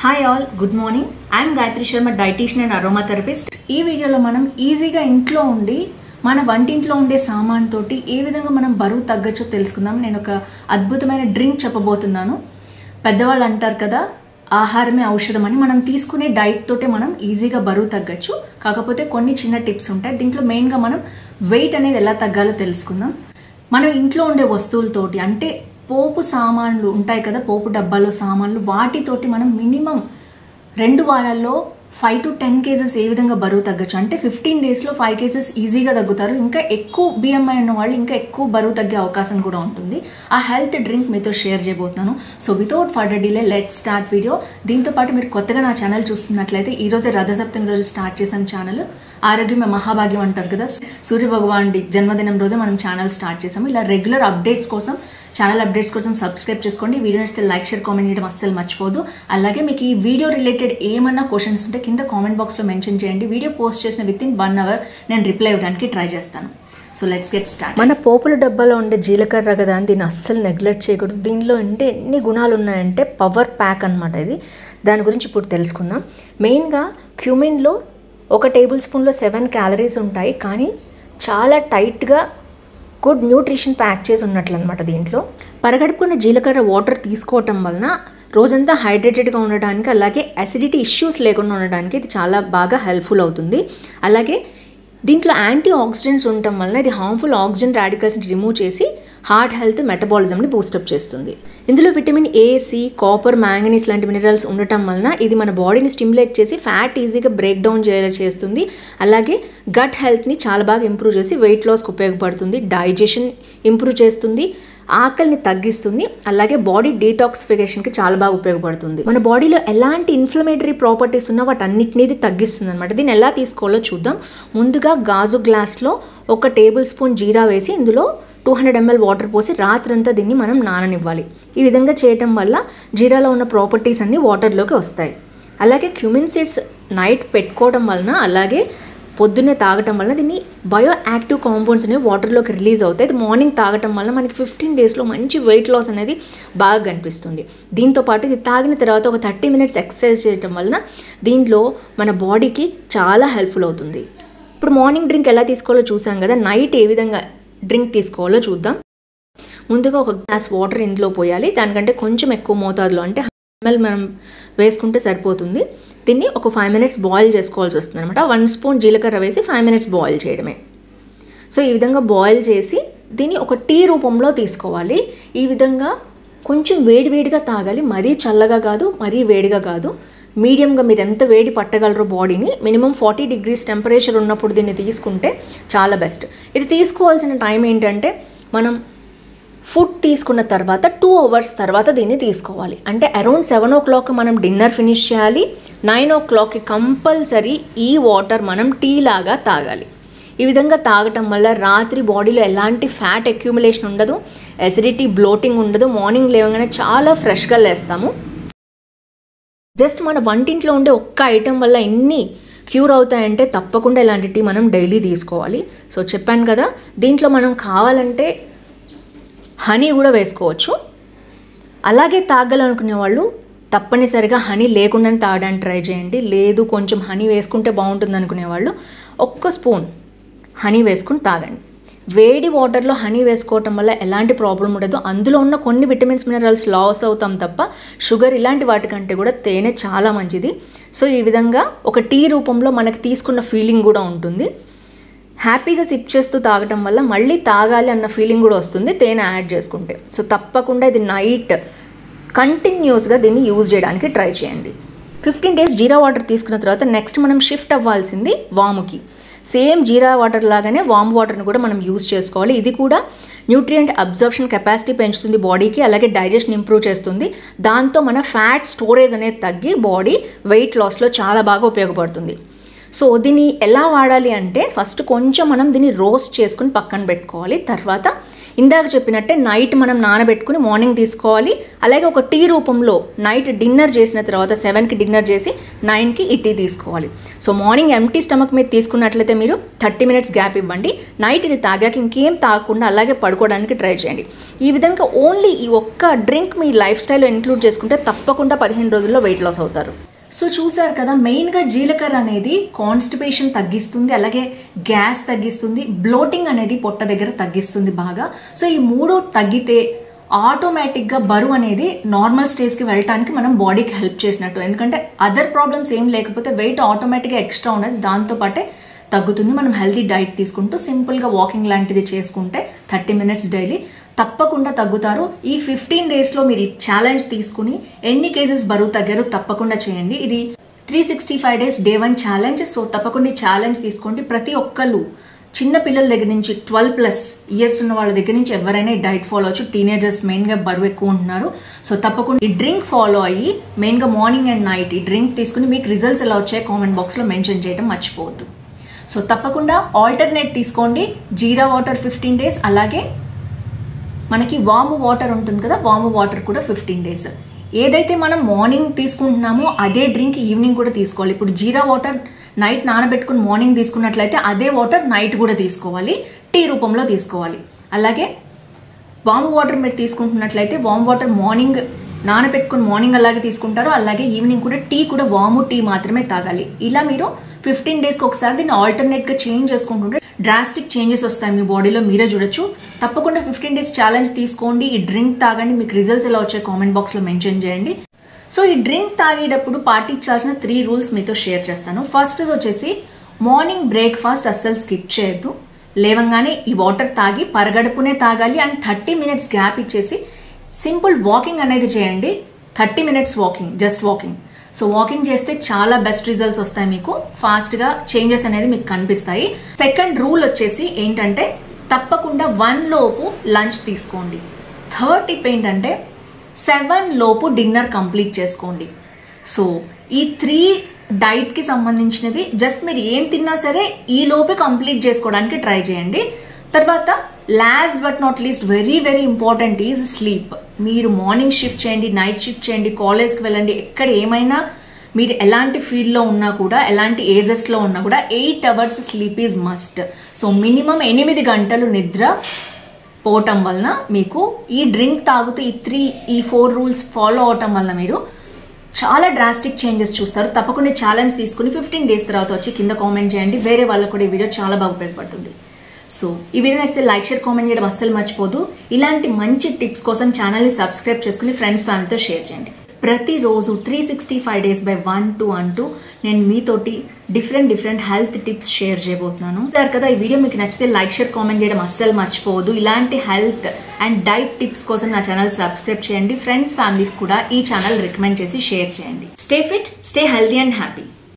Hi all, good morning. I'm Gayatri Sharma, dietitian and aromatherapist. ఈ వీడియోలో మనం ఈజీగా ఇంట్లో ఉండి మన వంటింట్లో ఉండే సామాన్ తోటి ఏ విధంగా మనం బరువు తగ్గచ్చో తెలుసుకుందాం. నేను ఒక అద్భుతమైన డ్రింక్ చెప్పబోతున్నాను. పెద్దవాళ్ళు అంటారు కదా, ఆహారమే ఔషధం అని. మనం తీసుకునే డైట్ తోటే మనం ఈజీగా బరువు తగ్గచ్చు. కాకపోతే కొన్ని చిన్న టిప్స్ ఉంటాయి. దీంట్లో మెయిన్గా మనం వెయిట్ అనేది ఎలా తగ్గాలో తెలుసుకుందాం. మనం ఇంట్లో ఉండే వస్తువులతోటి, అంటే పోపు సామాన్లు ఉంటాయి కదా, పోపు డబ్బాలో సామాన్లు, వాటితోటి మనం మినిమం 2 వారాల్లో 5 to 10 కేజెస్ ఏ విధంగా బరువు తగ్గచ్చు అంటే 15 డేస్లో 5 కేజెస్ ఈజీగా తగ్గుతారు. ఇంకా ఎక్కువ BMI ఉన్న వాళ్ళు ఇంకా ఎక్కువ బరువు తగ్గే అవకాశం కూడా ఉంటుంది. ఆ హెల్త్ డ్రింక్ మీతో షేర్ చేయబోతున్నాను. So without further delay let start video. దీంతో పాటు మీరు కొత్తగా నా ఛానల్ చూస్తున్నట్లయితే ఈరోజే రథసప్తమి రోజు స్టార్ట్ చేసాం ఛానల్. ఆరోగ్యమే మహాభాగ్యం అంటారు కదా, సూర్య భగవానుడి జన్మదినం రోజే మనం ఛానల్ స్టార్ట్ చేసాము. ఇలా రెగ్యులర్ అప్డేట్స్ కోసం, ఛానల్ అప్డేట్స్ కోసం సబ్స్క్రైబ్ చేసుకోండి. వీడియో నచ్చితే లైక్, షేర్, కామెంట్ చేయడం అస్సలు మర్చిపోదు. అలాగే మీకు ఈ వీడియో రిలేటెడ్ ఏమన్నా క్వశ్చన్స్ ఉంటే కింద కామెంట్ బాక్స్లో మెన్షన్ చేయండి. వీడియో పోస్ట్ చేసిన వితిన్ 1 అవర్ నేను రిప్లై ఇవ్వడానికి ట్రై చేస్తాను. So let's get start. మన పోపుల డబ్బాలో ఉండే జీలకర్ర కదా, దీన్ని అస్సలు నెగ్లెక్ట్ చేయకూడదు. దీనిలో అంటే ఎన్ని గుణాలు ఉన్నాయంటే పవర్ ప్యాక్ అనమాట ఇది. దాని గురించి ఇప్పుడు తెలుసుకుందాం. మెయిన్గా క్యూమిన్లో 1 టేబుల్ స్పూన్లో 7 క్యాలరీస్ ఉంటాయి, కానీ చాలా టైట్గా గుడ్ న్యూట్రిషన్ ప్యాక్ చేసి ఉన్నట్లు అనమాట. దీంట్లో పరగడుపుకున్న జీలకర్ర వాటర్ తీసుకోవటం వలన రోజంతా హైడ్రేటెడ్గా ఉండడానికి, అలాగే అసిడిటీ ఇష్యూస్ లేకుండా ఉండడానికి ఇది చాలా బాగా హెల్ప్ఫుల్ అవుతుంది. అలాగే దీంట్లో యాంటీ ఆక్సిడెంట్స్ ఉండటం వలన ఇది హార్మ్ఫుల్ ఆక్సిజన్ రాడికల్స్ని రిమూవ్ చేసి హార్ట్ హెల్త్, మెటబాలిజంని బూస్టప్ చేస్తుంది. ఇందులో vitamin A, C, copper, manganese లాంటి మినరల్స్ ఉండటం వలన ఇది మన బాడీని స్టిమ్యులేట్ చేసి ఫ్యాట్ ఈజీగా బ్రేక్ డౌన్ చేస్తుంది. అలాగే గట్ హెల్త్ని చాలా బాగా ఇంప్రూవ్ చేసి వెయిట్ లాస్కి ఉపయోగపడుతుంది. డైజెషన్ ఇంప్రూవ్ చేస్తుంది, ఆకలిని తగ్గిస్తుంది. అలాగే బాడీ డీటాక్సిఫికేషన్కి చాలా బాగా ఉపయోగపడుతుంది. మన బాడీలో ఎలాంటి ఇన్ఫ్లమేటరీ ప్రాపర్టీస్ ఉన్నా వాటన్నిటిని ఇది తగ్గిస్తుంది అనమాట. దీన్ని ఎలా తీసుకోవాలో చూద్దాం. ముందుగా గాజు గ్లాస్లో 1 టేబుల్ స్పూన్ జీరా వేసి ఇందులో 200 ml వాటర్ పోసి రాత్రంతా దీన్ని మనం నాననివ్వాలి. ఈ విధంగా చేయటం వల్ల జీరాలో ఉన్న ప్రాపర్టీస్ అన్నీ వాటర్లోకి వస్తాయి. అలాగే క్యూమిన్ సీడ్స్ నైట్ పెట్టుకోవడం వలన, అలాగే పొద్దున్నే తాగటం వలన దీన్ని బయో యాక్టివ్ కాంపౌండ్స్ అనేవి వాటర్లోకి రిలీజ్ అవుతాయి. ఇది మార్నింగ్ తాగటం వల్ల మనకి 15 డేస్లో మంచి వెయిట్ లాస్ అనేది బాగా కనిపిస్తుంది. దీంతోపాటు ఇది తాగిన తర్వాత ఒక 30 minutes ఎక్సర్సైజ్ చేయటం వలన దీంట్లో మన బాడీకి చాలా హెల్ప్ఫుల్ అవుతుంది. ఇప్పుడు మార్నింగ్ డ్రింక్ ఎలా తీసుకోవాలో చూసాం కదా, నైట్ ఏ విధంగా డ్రింక్ తీసుకోవాలో చూద్దాం. ముందుగా 1 గ్లాస్ వాటర్ ఇందులో పోయాలి. దానికంటే కొంచెం ఎక్కువ మోతాదులో, అంటే 100 ml మనం వేసుకుంటే సరిపోతుంది. దీన్ని ఒక 5 minutes బాయిల్ చేసుకోవాల్సి వస్తుంది అనమాట. 1 స్పూన్ జీలకర్ర వేసి 5 minutes బాయిల్ చేయడమే. సో ఈ విధంగా బాయిల్ చేసి దీన్ని ఒక టీ రూపంలో తీసుకోవాలి. ఈ విధంగా కొంచెం వేడివేడిగా తాగాలి. మరీ చల్లగా కాదు, మరీ వేడిగా కాదు, మీడియంగా. మీరు ఎంత వేడి పట్టగలరో బాడీని, మినిమం 40 degrees టెంపరేచర్ ఉన్నప్పుడు దీన్ని తీసుకుంటే చాలా బెస్ట్. ఇది తీసుకోవాల్సిన టైం ఏంటంటే, మనం ఫుడ్ తీసుకున్న తర్వాత 2 hours తర్వాత దీన్ని తీసుకోవాలి. అంటే అరౌండ్ 7 o'clock మనం డిన్నర్ ఫినిష్ చేయాలి. 9 o'clock కంపల్సరీ ఈ వాటర్ మనం టీ లాగా తాగాలి. ఈ విధంగా తాగటం వల్ల రాత్రి బాడీలో ఎలాంటి ఫ్యాట్ అక్యూములేషన్ ఉండదు, అసిడిటీ, బ్లోటింగ్ ఉండదు. మార్నింగ్ లేవగానే చాలా ఫ్రెష్గా లేస్తాము. జస్ట్ మన వంటింట్లో ఉండే ఒక్క ఐటెం వల్ల ఇన్ని క్యూర్ అవుతాయంటే తప్పకుండా ఇలాంటి టీ మనం డైలీ తీసుకోవాలి. సో చెప్పాను కదా, దీంట్లో మనం కావాలంటే హనీ కూడా వేసుకోవచ్చు. అలాగే తాగాలనుకునే వాళ్ళు తప్పనిసరిగా హనీ లేకుండానే తాగడానికి ట్రై చేయండి. లేదు కొంచెం హనీ వేసుకుంటే బాగుంటుంది అనుకునే వాళ్ళు 1 స్పూన్ హనీ వేసుకుని తాగండి. వేడి వాటర్లో హనీ వేసుకోవటం వల్ల ఎలాంటి ప్రాబ్లం ఉండదు. అందులో ఉన్న కొన్ని విటమిన్స్, మినరల్స్ లాస్ అవుతాం తప్ప షుగర్ ఇలాంటి వాటికంటే కూడా తేనె చాలా మంచిది. సో ఈ విధంగా ఒక టీ రూపంలో మనకి తీసుకున్న ఫీలింగ్ కూడా ఉంటుంది. హ్యాపీగా సిప్ చేస్తూ తాగటం వల్ల మళ్ళీ తాగాలి అన్న ఫీలింగ్ కూడా వస్తుంది తేనె యాడ్ చేసుకుంటే. సో తప్పకుండా ఇది నైట్ కంటిన్యూస్గా దీన్ని యూజ్ చేయడానికి ట్రై చేయండి. 15 days జీరా వాటర్ తీసుకున్న తర్వాత నెక్స్ట్ మనం షిఫ్ట్ అవ్వాల్సింది వాముకి. సేమ్ జీరా వాటర్ లాగానే వామ్ వాటర్ని కూడా మనం యూజ్ చేసుకోవాలి. ఇది కూడా న్యూట్రియంట్ అబ్జర్ప్షన్ కెపాసిటీ పెంచుతుంది బాడీకి, అలాగే డైజెషన్ ఇంప్రూవ్ చేస్తుంది. దాంతో మన ఫ్యాట్ స్టోరేజ్ అనేది తగ్గి బాడీ వెయిట్ లాస్లో చాలా బాగా ఉపయోగపడుతుంది. సో దీన్ని ఎలా వాడాలి అంటే, ఫస్ట్ కొంచెం మనం దీన్ని రోస్ట్ చేసుకుని పక్కన పెట్టుకోవాలి. తర్వాత ఇందాక చెప్పినట్టే నైట్ మనం నానబెట్టుకుని మార్నింగ్ తీసుకోవాలి. అలాగే ఒక టీ రూపంలో నైట్ డిన్నర్ చేసిన తర్వాత 7కి డిన్నర్ చేసి 9కి ఈ టీ తీసుకోవాలి. సో మార్నింగ్ ఎంటీ స్టమక్ మీద తీసుకున్నట్లయితే మీరు 30 మినిట్స్ గ్యాప్ ఇవ్వండి. నైట్ ఇది తాగాక ఇంకేం తాగకుండా అలాగే పడుకోవడానికి ట్రై చేయండి. ఈ విధంగా ఓన్లీ ఈ ఒక్క డ్రింక్ మీ లైఫ్ స్టైల్లో ఇంక్లూడ్ చేసుకుంటే తప్పకుండా 15 రోజుల్లో వెయిట్ లాస్ అవుతారు. సో చూసారు కదా, మెయిన్గా జీలకర్ర అనేది కాన్స్టిపేషన్ తగ్గిస్తుంది, అలాగే గ్యాస్ తగ్గిస్తుంది, బ్లోటింగ్ అనేది పొట్ట దగ్గర తగ్గిస్తుంది బాగా. సో ఈ 3 తగ్గితే ఆటోమేటిక్గా బరువు అనేది నార్మల్ స్టేజ్కి వెళ్ళటానికి మనం బాడీకి హెల్ప్ చేసినట్టు. ఎందుకంటే అదర్ ప్రాబ్లమ్స్ ఏం లేకపోతే వెయిట్ ఆటోమేటిక్గా ఎక్స్ట్రా ఉన్నది దాంతోపాటే తగ్గుతుంది. మనం హెల్తీ డైట్ తీసుకుంటూ సింపుల్గా వాకింగ్ లాంటిది చేసుకుంటే 30 మినిట్స్ డైలీ తప్పకుండా తగ్గుతారు. ఈ 15 డేస్లో మీరు ఈ ఛాలెంజ్ తీసుకుని ఎన్ని కేజెస్ బరువు తగ్గారో తప్పకుండా చేయండి. ఇది 365 డేస్ డే 1 ఛాలెంజ్. సో తప్పకుండా ఈ ఛాలెంజ్ తీసుకోండి. ప్రతి ఒక్కళ్ళు చిన్న పిల్లల దగ్గర నుంచి 12+ ఇయర్స్ ఉన్న వాళ్ళ దగ్గర నుంచి ఎవరైనా ఈ డైట్ ఫాలో అవచ్చు. టీనేజర్స్ మెయిన్గా బరువు ఎక్కువ ఉంటున్నారు. సో తప్పకుండా ఈ డ్రింక్ ఫాలో అయ్యి మెయిన్గా మార్నింగ్ అండ్ నైట్ ఈ డ్రింక్ తీసుకుని మీకు రిజల్ట్స్ ఎలా వచ్చాయో కామెంట్ బాక్స్లో మెన్షన్ చేయడం మర్చిపోవద్దు. సో తప్పకుండా ఆల్టర్నేట్ తీసుకోండి. జీరా వాటర్ 15 డేస్, అలాగే మనకి వాము వాటర్ ఉంటుంది కదా, వాము వాటర్ కూడా 15 డేస్. ఏదైతే మనం మార్నింగ్ తీసుకుంటున్నామో అదే డ్రింక్ ఈవినింగ్ కూడా తీసుకోవాలి. ఇప్పుడు జీరా వాటర్ నైట్ నానబెట్టుకుని మార్నింగ్ తీసుకున్నట్లయితే అదే వాటర్ నైట్ కూడా తీసుకోవాలి, టీ రూపంలో తీసుకోవాలి. అలాగే వాము వాటర్ మీరు తీసుకుంటున్నట్లయితే వాము వాటర్ మార్నింగ్ నానబెట్టుకుని మార్నింగ్ అలాగే తీసుకుంటారు, అలాగే ఈవినింగ్ కూడా టీ కూడా వాము టీ మాత్రమే తాగాలి. ఇలా మీరు 15 డేస్కి ఒకసారి దీన్ని ఆల్టర్నేట్గా చేంజ్ చేసుకుంటుంటే డ్రాస్టిక్ చేంజెస్ వస్తాయి మీ బాడీలో, మీరే చూడొచ్చు. తప్పకుండా 15 డేస్ ఛాలెంజ్ తీసుకోండి, ఈ డ్రింక్ తాగండి. మీకు రిజల్ట్స్ ఎలా వచ్చాయి కామెంట్ బాక్స్లో మెన్షన్ చేయండి. సో ఈ డ్రింక్ తాగేటప్పుడు పాటించాల్సిన 3 రూల్స్ మీతో షేర్ చేస్తాను. ఫస్ట్ వచ్చేసి మార్నింగ్ బ్రేక్ఫాస్ట్ అస్సలు స్కిప్ చేయొద్దు. లేవంగానే ఈ వాటర్ తాగి పరగడుపునే తాగాలి. అండ్ 30 మినిట్స్ గ్యాప్ ఇచ్చేసి సింపుల్ వాకింగ్ అనేది చేయండి. 30 minutes walking, just walking. So walking చేస్తే చాలా బెస్ట్ రిజల్ట్స్ వస్తాయి, మీకు ఫాస్ట్గా చేంజెస్ అనేది మీకు కనిపిస్తాయి. సెకండ్ రూల్ వచ్చేసి ఏంటంటే తప్పకుండా 1 లోపు లంచ్ తీసుకోండి. థర్డ్ టిప్ ఏంటంటే 7 లోపు డిన్నర్ కంప్లీట్ చేసుకోండి. సో ఈ 3 డైట్కి సంబంధించినవి జస్ట్ మీరు ఏం తిన్నా సరే ఈ లోపే కంప్లీట్ చేసుకోవడానికి ట్రై చేయండి. తర్వాత last but not least very very important is sleep. మీరు మార్నింగ్ షిఫ్ట్ చేయండి, నైట్ షిఫ్ట్ చేయండి, కాలేజ్కి వెళ్ళండి, ఎక్కడ ఏమైనా మీరు ఎలాంటి ఫీల్డ్లో ఉన్నా కూడా, ఎలాంటి ఏజెస్లో ఉన్నా కూడా 8 hours sleep is must. So minimum 8 గంటలు నిద్ర పోవటం వలన మీకు ఈ డ్రింక్ తాగుతూ ఈ 4 రూల్స్ ఫాలో అవటం వలన మీరు చాలా డ్రాస్టిక్ చేంజెస్ చూస్తారు. తప్పకుండా ఛాలెంజ్ తీసుకుని 15 డేస్ తర్వాత వచ్చి కింద కామెంట్ చేయండి. వేరే వాళ్ళకు కూడా ఈ వీడియో చాలా బాగా ఉపయోగపడుతుంది. సో ఈ వీడియో నచ్చితే లైక్, షేర్, కామెంట్ చేయడం అస్సలు మర్చిపోదు. ఇలాంటి మంచి టిప్స్ కోసం ఛానల్ని సబ్స్క్రైబ్ చేసుకుని ఫ్రెండ్స్ ఫ్యామిలీతో షేర్ చేయండి. ప్రతిరోజు 365 డేస్ బై 1 to 1 నేను మీతోటి డిఫరెంట్ హెల్త్ టిప్స్ షేర్ చేయబోతున్నాను. సార్ కదా, ఈ వీడియో మీకు నచ్చితే లైక్, షేర్, కామెంట్ చేయడం అస్సలు మర్చిపోవద్దు. ఇలాంటి హెల్త్ అండ్ డైట్ టిప్స్ కోసం నా ఛానల్ సబ్స్క్రైబ్ చేయండి. ఫ్రెండ్స్ ఫ్యామిలీస్ కూడా ఈ ఛానల్ రికమెండ్ చేసి షేర్ చేయండి. Stay fit, stay healthy and happy.